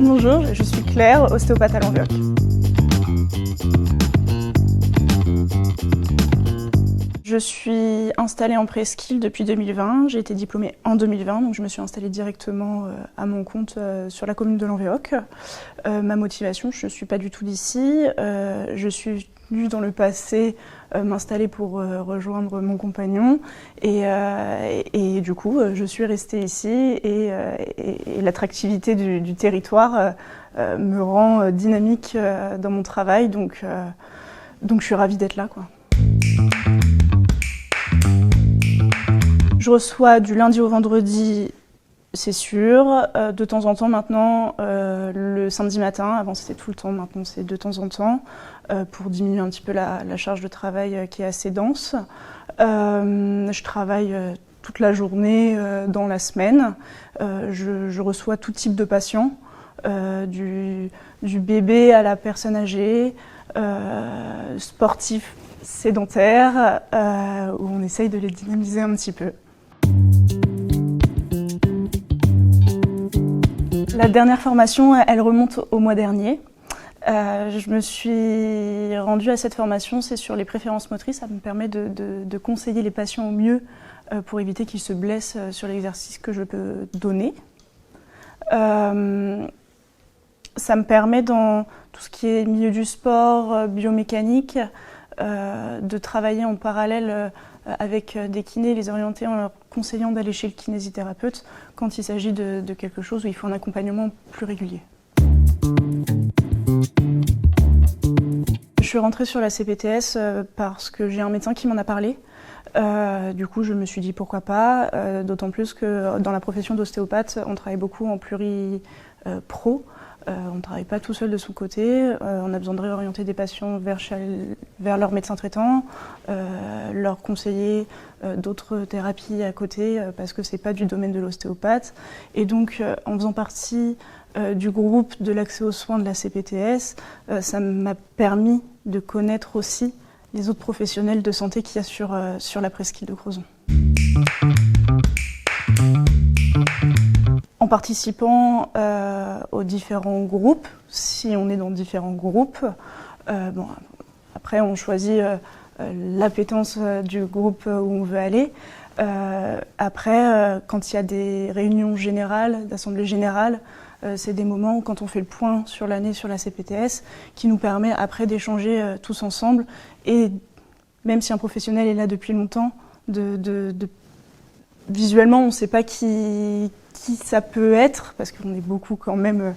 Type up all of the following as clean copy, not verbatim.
Bonjour, je suis Claire, ostéopathe à Languedoc. Je suis installée en presqu'île depuis 2020. J'ai été diplômée en 2020, donc je me suis installée directement à mon compte sur la commune de Languedoc. Ma motivation, je ne suis pas du tout d'ici. Je suis venue dans le passé m'installer pour rejoindre mon compagnon et du coup je suis restée ici et l'attractivité du territoire me rend dynamique dans mon travail, donc je suis ravie d'être là, quoi. Je reçois du lundi au vendredi, c'est sûr. De temps en temps maintenant, le samedi matin, avant c'était tout le temps, maintenant c'est de temps en temps, pour diminuer un petit peu la charge de travail qui est assez dense. Je travaille toute la journée dans la semaine. Je reçois tout type de patients, du bébé à la personne âgée, sportif, sédentaire, où on essaye de les dynamiser un petit peu. La dernière formation, elle remonte au mois dernier. Je me suis rendue à cette formation, c'est sur les préférences motrices. Ça me permet de conseiller les patients au mieux pour éviter qu'ils se blessent sur l'exercice que je peux donner. Ça me permet, dans tout ce qui est milieu du sport, biomécanique, de travailler en parallèle avec des kinés, les orienter en leur conseillant d'aller chez le kinésithérapeute quand il s'agit de quelque chose où il faut un accompagnement plus régulier. Je suis rentrée sur la CPTS parce que j'ai un médecin qui m'en a parlé. Du coup, je me suis dit pourquoi pas, d'autant plus que dans la profession d'ostéopathe, on travaille beaucoup en pluri-pro. On ne travaille pas tout seul de son côté, on a besoin de réorienter des patients vers leur médecin traitant, leur conseiller d'autres thérapies à côté parce que ce n'est pas du domaine de l'ostéopathe. Et donc en faisant partie du groupe de l'accès aux soins de la CPTS, ça m'a permis de connaître aussi les autres professionnels de santé qu'il y a sur la presqu'île de Crozon. En participant aux différents groupes, si on est dans différents groupes, après on choisit l'appétence du groupe où on veut aller. Après, quand il y a des réunions générales, d'assemblée générale, c'est des moments où quand on fait le point sur l'année sur la CPTS qui nous permet après d'échanger tous ensemble et même si un professionnel est là depuis longtemps, visuellement on ne sait pas qui ça peut être, parce qu'on est beaucoup quand même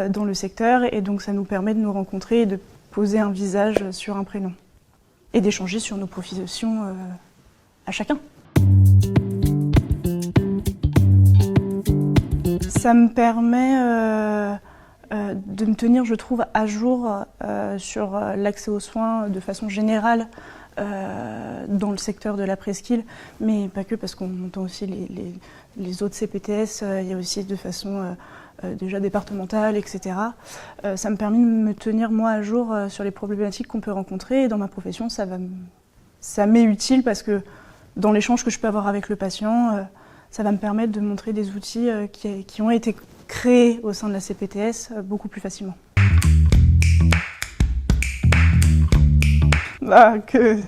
dans le secteur, et donc ça nous permet de nous rencontrer et de poser un visage sur un prénom. Et d'échanger sur nos professions à chacun. Ça me permet de me tenir, je trouve, à jour sur l'accès aux soins de façon générale dans le secteur de la presqu'île, mais pas que, parce qu'on entend aussi les autres CPTS, il y a aussi de façon déjà départementale, etc. Ça me permet de me tenir moi à jour sur les problématiques qu'on peut rencontrer, et dans ma profession ça m'est utile parce que dans l'échange que je peux avoir avec le patient, ça va me permettre de montrer des outils qui ont été créés au sein de la CPTS beaucoup plus facilement. Que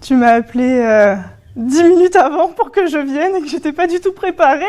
tu m'as appelé 10 minutes avant pour que je vienne et que j'étais pas du tout préparée.